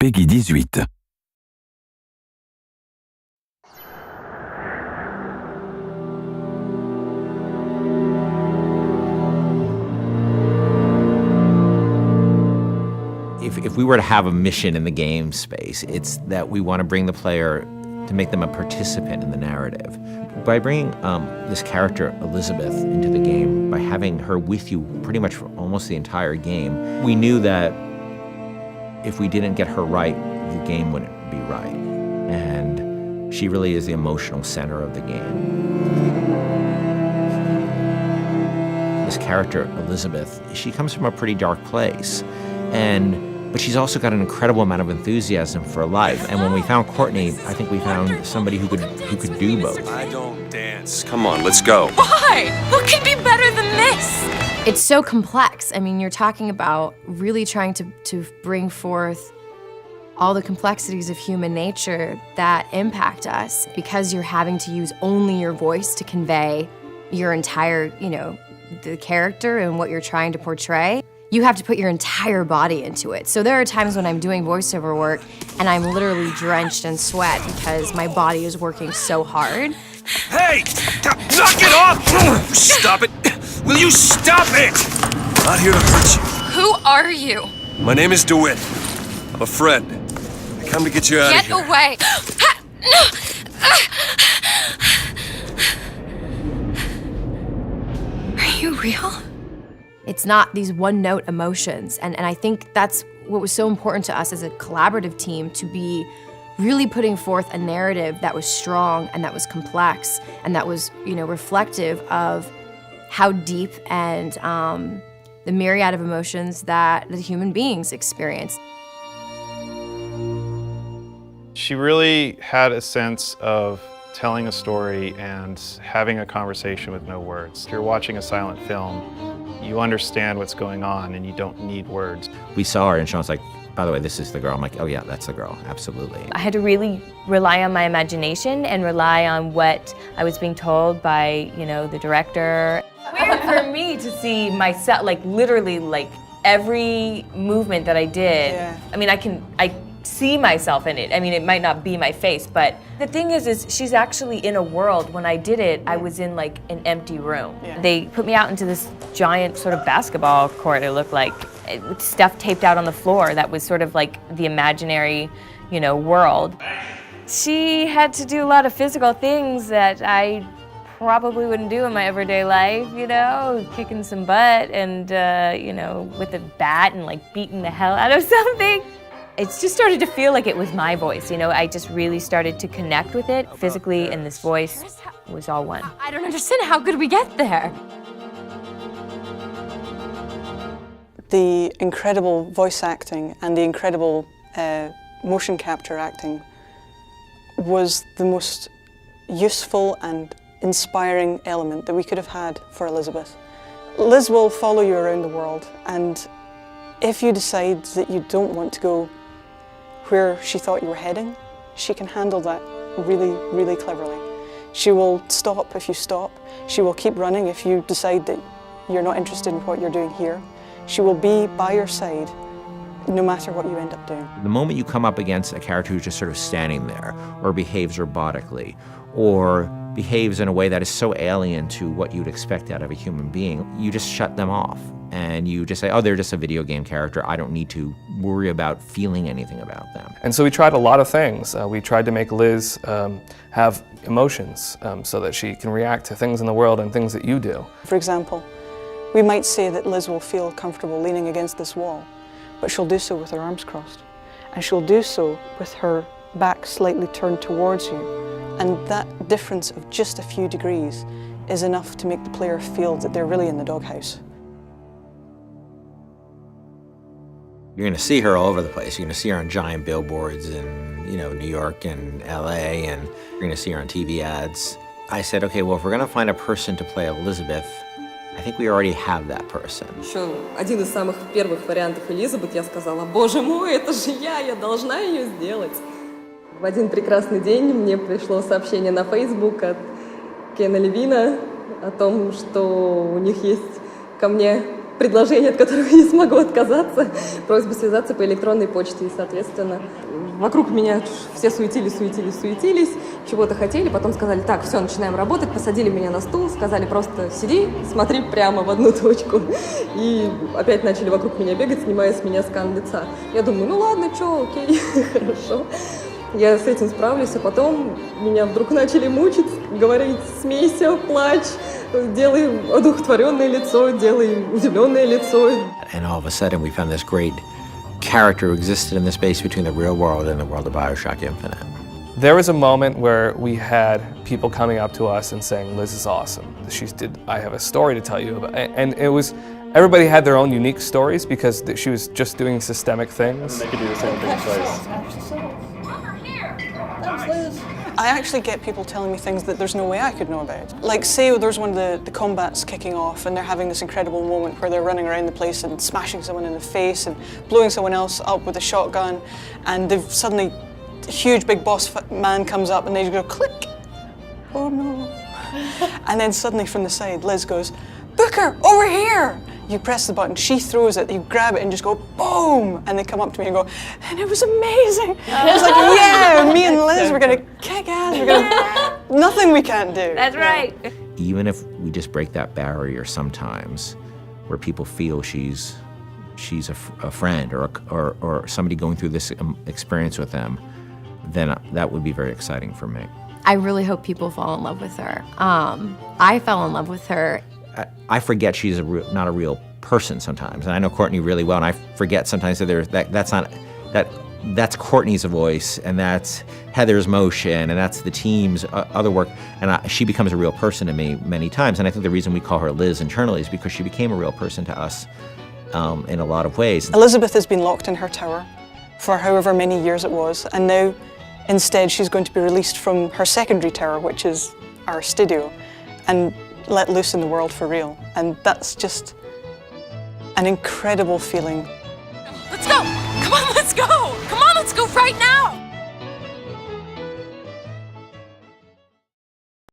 Peggy 18. If we were to have a mission in the game space, it's that we want to bring the player to make them a participant in the narrative. By bringing this character, Elizabeth, into the game, by having her with you pretty much for almost the entire game, we knew that if we didn't get her right, the game wouldn't be right. And she really is the emotional center of the game. This character, Elizabeth, she comes from a pretty dark place. But she's also got an incredible amount of enthusiasm for life. And when we found Courtney, I think we found somebody who could do both. I don't dance. Come on, let's go. Why? What could be better than this? It's so complex. I mean, you're talking about really trying to bring forth all the complexities of human nature that impact us because you're having to use only your voice to convey your entire, the character and what you're trying to portray. You have to put your entire body into it. So there are times when I'm doing voiceover work and I'm literally drenched in sweat because my body is working so hard. Hey! Knock it off! Stop it! Will you stop it? I'm not here to hurt you. Who are you? My name is DeWitt. I'm a friend. I come to get you out of here. Get away! Are you real? It's not these one-note emotions, and I think that's what was so important to us as a collaborative team, to be really putting forth a narrative that was strong and that was complex and that was, reflective of how deep and the myriad of emotions that the human beings experience. She really had a sense of telling a story and having a conversation with no words. If you're watching a silent film, you understand what's going on and you don't need words. We saw her and Sean's like, by the way, this is the girl. I'm like, oh yeah, that's the girl, absolutely. I had to really rely on my imagination and rely on what I was being told by, the director. Weird for me to see myself, literally, every movement that I did. Yeah. I mean, I see myself in it. I mean, it might not be my face, but the thing is she's actually in a world. When I did it, I was in an empty room. Yeah. They put me out into this giant sort of basketball court, it looked like, with stuff taped out on the floor that was sort of like the imaginary, world. She had to do a lot of physical things that I probably wouldn't do in my everyday life, kicking some butt and, with a bat and beating the hell out of something. It just started to feel like it was my voice, I just really started to connect with it physically, and this voice was all one. I don't understand, how could we get there? The incredible voice acting and the incredible motion capture acting was the most useful and inspiring element that we could have had for Elizabeth. Liz will follow you around the world, and if you decide that you don't want to go where she thought you were heading, she can handle that really, really cleverly. She will stop if you stop. She will keep running if you decide that you're not interested in what you're doing here. She will be by your side no matter what you end up doing. The moment you come up against a character who's just sort of standing there, or behaves robotically, or behaves in a way that is so alien to what you'd expect out of a human being, you just shut them off. And you just say, oh, they're just a video game character. I don't need to worry about feeling anything about them. And so we tried a lot of things. We tried to make Liz have emotions so that she can react to things in the world and things that you do. For example, we might say that Liz will feel comfortable leaning against this wall, but she'll do so with her arms crossed. And she'll do so with her back slightly turned towards you. And that difference of just a few degrees is enough to make the player feel that they're really in the doghouse. You're going to see her all over the place. You're going to see her on giant billboards in, New York and LA, and you're going to see her on TV ads. I said, okay, well, if we're going to find a person to play Elizabeth, I think we already have that person. Еще один из самых первых вариантов Элизабет, я сказала, боже мой, это же я должна ее сделать. В один прекрасный день мне пришло сообщение на Facebook от Кена Левина о том, что у них есть ко мне предложение, от которого я не смогу отказаться. Просьба связаться по электронной почте. И, соответственно, вокруг меня все суетились, чего-то хотели. Потом сказали, так, все, начинаем работать. Посадили меня на стул, сказали, просто сиди, смотри прямо в одну точку. И опять начали вокруг меня бегать, снимая с меня скан лица. Я думаю, ну ладно, что, окей, хорошо. Я с этим справлюсь, а потом меня вдруг начали мучить, говорить, смейся, плачь, делай одухотворенное лицо, делай удивленное лицо. And all of a sudden we found this great character who existed in the space between the real world and the world of Bioshock Infinite. There was a moment where we had people coming up to us and saying, Liz is awesome. I have a story to tell you about. And it was, everybody had their own unique stories because she was just doing systemic things. They could do the same thing twice. I actually get people telling me things that there's no way I could know about. Like, say there's one of the combats kicking off and they're having this incredible moment where they're running around the place and smashing someone in the face and blowing someone else up with a shotgun, and they've suddenly, a huge big boss man comes up and they just go click. Oh no. And then suddenly from the side, Liz goes, Booker, over here! You press the button, she throws it, you grab it and just go boom! And they come up to me and go, and it was amazing! I was like, yeah, me and Liz, we're gonna kick ass, we're gonna, nothing we can't do. That's right. Even if we just break that barrier sometimes, where people feel she's a friend or somebody going through this experience with them, then that would be very exciting for me. I really hope people fall in love with her. I fell in love with her. I forget she's not a real person sometimes, and I know Courtney really well, and I forget sometimes that that's Courtney's voice, and that's Heather's motion, and that's the team's other work, and she becomes a real person to me many times. And I think the reason we call her Liz internally is because she became a real person to us in a lot of ways. Elizabeth has been locked in her tower for however many years it was, and now instead she's going to be released from her secondary tower, which is our studio, and let loose in the world for real. And that's just an incredible feeling. Let's go! Come on, let's go!